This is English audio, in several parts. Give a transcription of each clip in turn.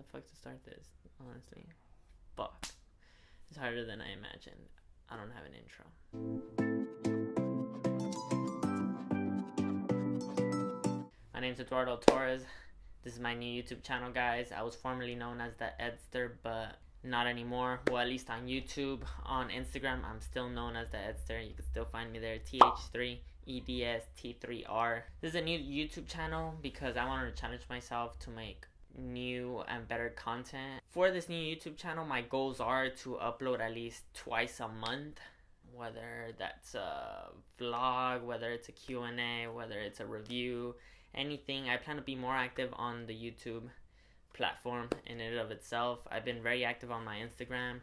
the fuck to start this, honestly. Fuck. It's harder than I imagined. I don't have an intro. My name's Eduardo Torres. This is my new YouTube channel, guys. I was formerly known as the Edster, but not anymore. Well, at least on YouTube. On Instagram, I'm still known as the Edster. You can still find me there. TH3EDST3R. This is a new YouTube channel because I wanted to challenge myself to make new and better content. For this new YouTube channel, my goals are to upload at least twice a month. Whether that's a vlog, whether it's a Q&A, whether it's a review, anything. I plan to be more active on the YouTube platform in and of itself. I've been very active on my Instagram,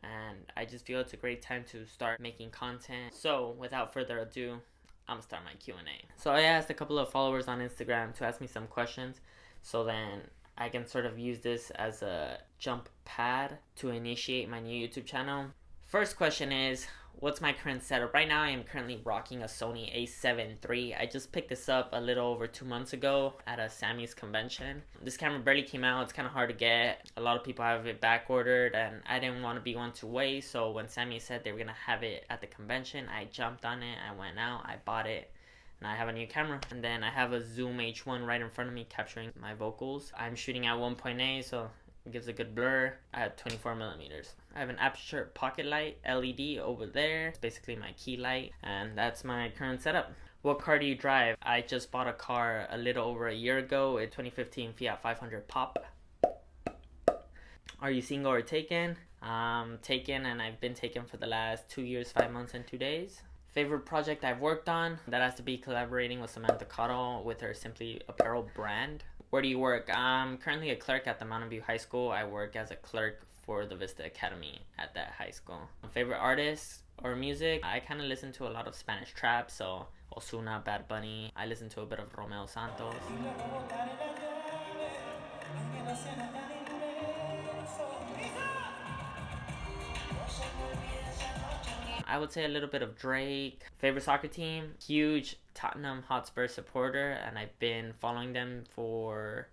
and I just feel it's a great time to start making content. So without further ado, I'm gonna start my Q&A. So I asked a couple of followers on Instagram to ask me some questions, so then I can sort of use this as a jump pad to initiate my new YouTube channel. First question is, what's my current setup? Right now I am currently rocking a Sony a7 III. I just picked this up a little over 2 months ago at a Sammy's convention. This camera barely came out. It's kind of hard to get. A lot of people have it back ordered, and I didn't want to be one to wait. So when Sammy said they were gonna have it at the convention, I jumped on it. I went out, I bought it, and I have a new camera. And then I have a Zoom H1 right in front of me capturing my vocals. I'm shooting at 1.8, so it gives a good blur. I have 24 millimeters. I have an aperture pocket light LED over there. It's basically my key light, and that's my current setup. What car do you drive? I just bought a car a little over a year ago. A 2015 Fiat 500 Pop. Are you single or taken? Taken, and I've been taken for the last 2 years, 5 months, and 2 days. Favorite project I've worked on? That has to be collaborating with Samantha Cottle with her Simply Apparel brand. Where do you work? I'm currently a clerk at the Mountain View High School. I work as a clerk for the Vista Academy at that high school. My favorite artist or music? I kind of listen to a lot of Spanish trap, so Ozuna, Bad Bunny. I listen to a bit of Romeo Santos. I would say a little bit of Drake. Favorite soccer team? Huge Tottenham Hotspur supporter, and I've been following them for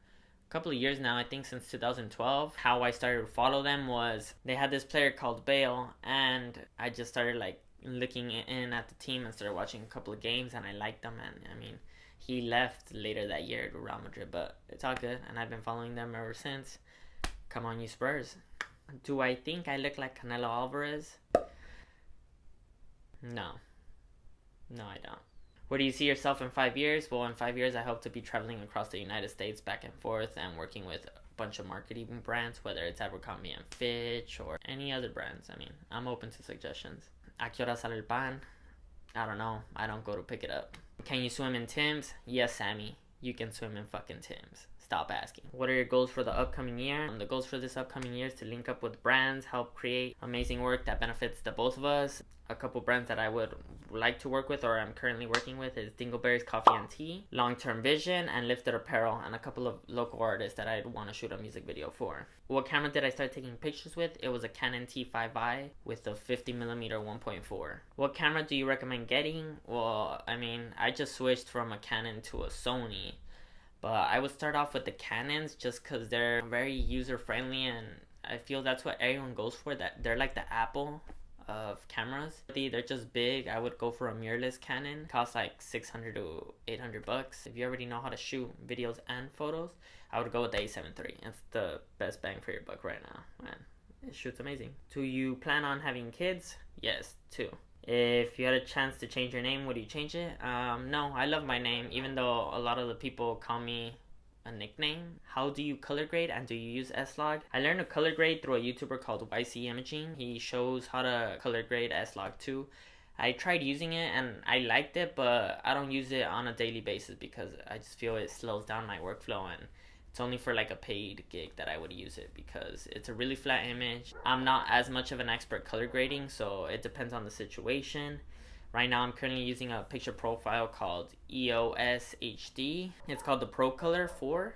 a couple of years now, I think since 2012. How I started to follow them was they had this player called Bale, and I just started like looking in at the team and started watching a couple of games, and I liked them. And I mean, he left later that year to Real Madrid, but it's all good, and I've been following them ever since. Come on, you Spurs. Do I think I look like Canelo Alvarez? No, I don't. Where do you see yourself in 5 years? Well, in 5 years, I hope to be traveling across the United States back and forth and working with a bunch of marketing brands, whether it's Abercrombie and Fitch or any other brands. I mean, I'm open to suggestions. Aqui hora sale el pan? I don't know. I don't go to pick it up. Can you swim in Timbs? Yes, Sammy. You can swim in fucking Timbs. Stop asking. What are your goals for the upcoming year? The goals for this upcoming year is to link up with brands, help create amazing work that benefits the both of us. A couple brands that I would like to work with or I'm currently working with is Dingleberry's Coffee and Tea, Long Term Vision, and Lifted Apparel, and a couple of local artists that I'd want to shoot a music video for. What camera did I start taking pictures with? It was a Canon T5i with a 50mm 1.4. What camera do you recommend getting? Well, I mean, I just switched from a Canon to a Sony, but I would start off with the Canons just because they're very user friendly, and I feel that's what everyone goes for. That they're like the Apple of cameras. They're just big. I would go for a mirrorless Canon. Costs like 600 to 800 bucks. If you already know how to shoot videos and photos, I would go with the A7 III. It's the best bang for your buck right now, man. It shoots amazing. Do you plan on having kids? Yes, 2. If you had a chance to change your name, would you change it? No, I love my name, even though a lot of the people call me a nickname. How do you color grade, and do you use S-Log? I learned to color grade through a YouTuber called YC Imaging. He shows how to color grade S-Log too. I tried using it and I liked it, but I don't use it on a daily basis because I just feel it slows down my workflow, and it's only for like a paid gig that I would use it because it's a really flat image. I'm not as much of an expert color grading, so it depends on the situation. Right now I'm currently using a picture profile called EOS HD. It's called the Pro Color 4.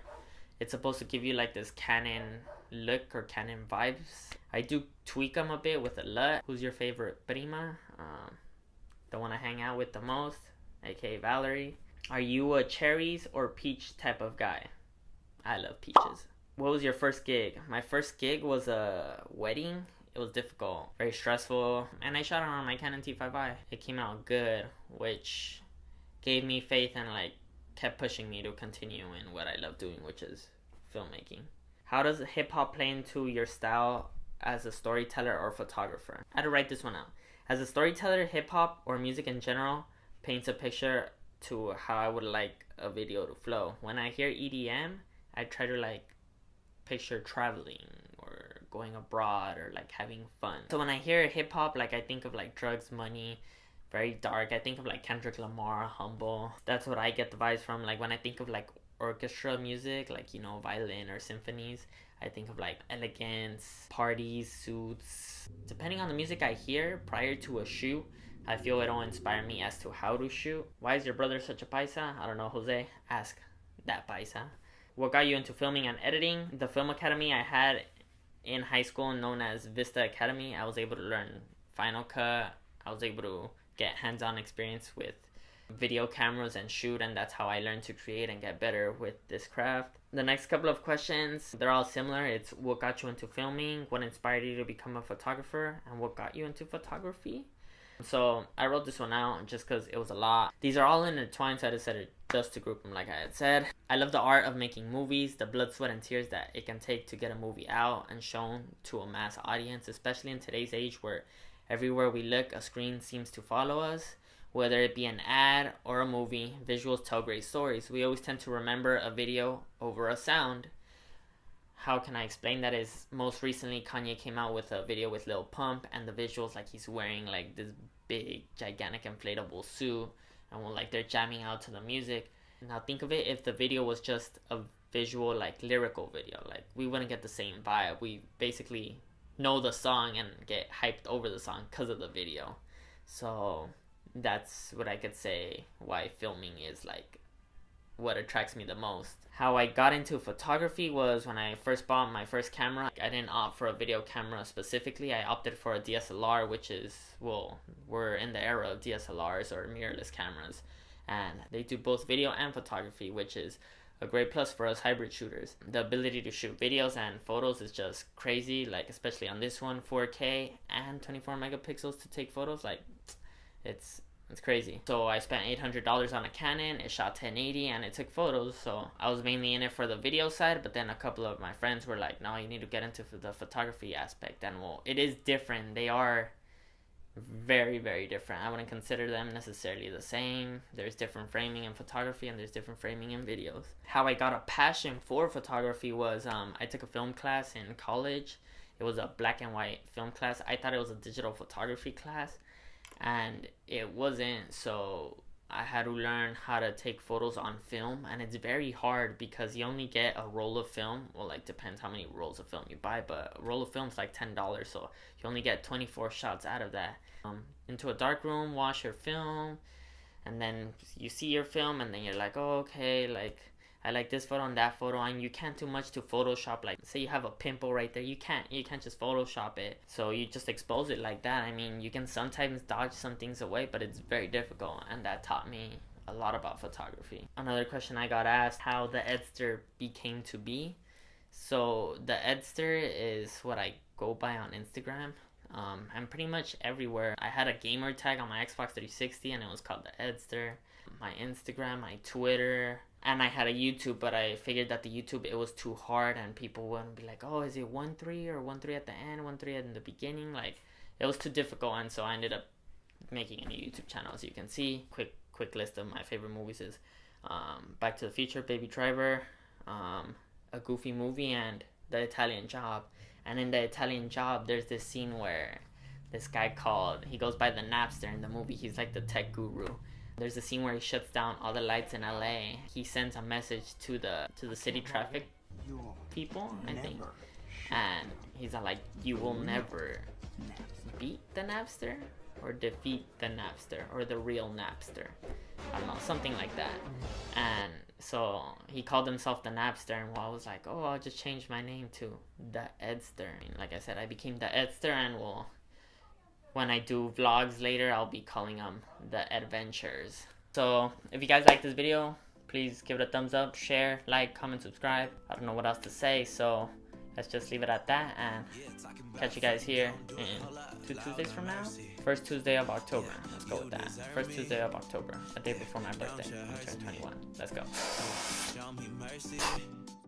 It's supposed to give you like this Canon look or Canon vibes. I do tweak them a bit with a LUT. Who's your favorite prima? The one I hang out with the most, aka Valerie. Are you a cherries or peach type of guy? I love peaches. What was your first gig? My first gig was a wedding. It was difficult, very stressful, and I shot it on my Canon T5i. It came out good, which gave me faith and like kept pushing me to continue in what I love doing, which is filmmaking. How does hip hop play into your style as a storyteller or photographer? I had to write this one out. As a storyteller, hip hop or music in general paints a picture to how I would like a video to flow. When I hear EDM, I try to like picture traveling or going abroad or like having fun. So when I hear hip hop, like I think of like drugs, money, very dark. I think of like Kendrick Lamar, Humble. That's what I get the vibes from. Like when I think of like orchestra music, like, you know, violin or symphonies, I think of like elegance, parties, suits. Depending on the music I hear prior to a shoot, I feel it'll inspire me as to how to shoot. Why is your brother such a paisa? I don't know, Jose. Ask that paisa. What got you into filming and editing? The film academy I had in high school, known as Vista Academy, I was able to learn Final Cut. I was able to get hands-on experience with video cameras and shoot, and that's how I learned to create and get better with this craft. The next couple of questions, they're all similar. It's what got you into filming, what inspired you to become a photographer, and what got you into photography. So I wrote this one out just because it was a lot. These are all intertwined, so I decided just to group them like I had said. I love the art of making movies, the blood, sweat, and tears that it can take to get a movie out and shown to a mass audience, especially in today's age where everywhere we look, a screen seems to follow us. Whether it be an ad or a movie, visuals tell great stories. We always tend to remember a video over a sound. How can I explain that? Is most recently Kanye came out with a video with Lil Pump, and the visuals, like he's wearing like this big gigantic inflatable suit, and like they're jamming out to the music. Now think of it, if the video was just a visual, like lyrical video, like we wouldn't get the same vibe. We basically know the song and get hyped over the song because of the video. So that's what I could say why filming is like what attracts me the most. How I got into photography was when I first bought my first camera. I didn't opt for a video camera specifically. I opted for a DSLR, which is, well, we're in the era of DSLRs or mirrorless cameras, and they do both video and photography, which is a great plus for us hybrid shooters. The ability to shoot videos and photos is just crazy, like especially on this one, 4K and 24 megapixels to take photos. Like it's crazy. So I spent $800 on a Canon. It shot 1080 and it took photos. So I was mainly in it for the video side, but then a couple of my friends were like, no, you need to get into the photography aspect. And well, it is different. They are very, very different. I wouldn't consider them necessarily the same. There's different framing in photography and there's different framing in videos. How I got a passion for photography was I took a film class in college. It was a black and white film class. I thought it was a digital photography class, and it wasn't. So I had to learn how to take photos on film, and it's very hard because you only get a roll of film. Well, like depends how many rolls of film you buy, but a roll of film is like $10, so you only get 24 shots out of that. Into a dark room, wash your film, and then you see your film, and then you're like, oh, okay, like I like this photo and that photo, and you can't do much to Photoshop. Like say you have a pimple right there, you can't just Photoshop it, so you just expose it like that. I mean, you can sometimes dodge some things away, but it's very difficult, and that taught me a lot about photography. Another question I got asked, how the Edster became to be. So the Edster is what I go by on Instagram. I'm pretty much everywhere. I had a gamer tag on my Xbox 360 and it was called the Edster. My Instagram, my Twitter, and I had a YouTube, but I figured that the YouTube, it was too hard and people wouldn't be like, oh, is it 1-3 or 1-3 at the end, 1-3 in the beginning? Like, it was too difficult, and so I ended up making a new YouTube channel. As you can see, quick list of my favorite movies is Back to the Future, Baby Driver, A Goofy Movie, and The Italian Job. And in The Italian Job, there's this scene where this guy he goes by the Napster in the movie. He's like the tech guru. There's a scene where he shuts down all the lights in LA. He sends a message to the city traffic people, I think. And he's like, you will never beat the Napster or defeat the Napster or the real Napster. I don't know, something like that. And so he called himself the Napster, and I was like, oh, I'll just change my name to the Edster. And like I said, I became the Edster, and when I do vlogs later, I'll be calling them the Adventures. So if you guys like this video, Please give it a thumbs up, share, like, comment, subscribe. I don't know what else to say, so let's just leave it at that and catch you guys here in 2 Tuesdays from now. First Tuesday of October. Let's go with that. First Tuesday of October, a day before my birthday. I turn 21. Let's go.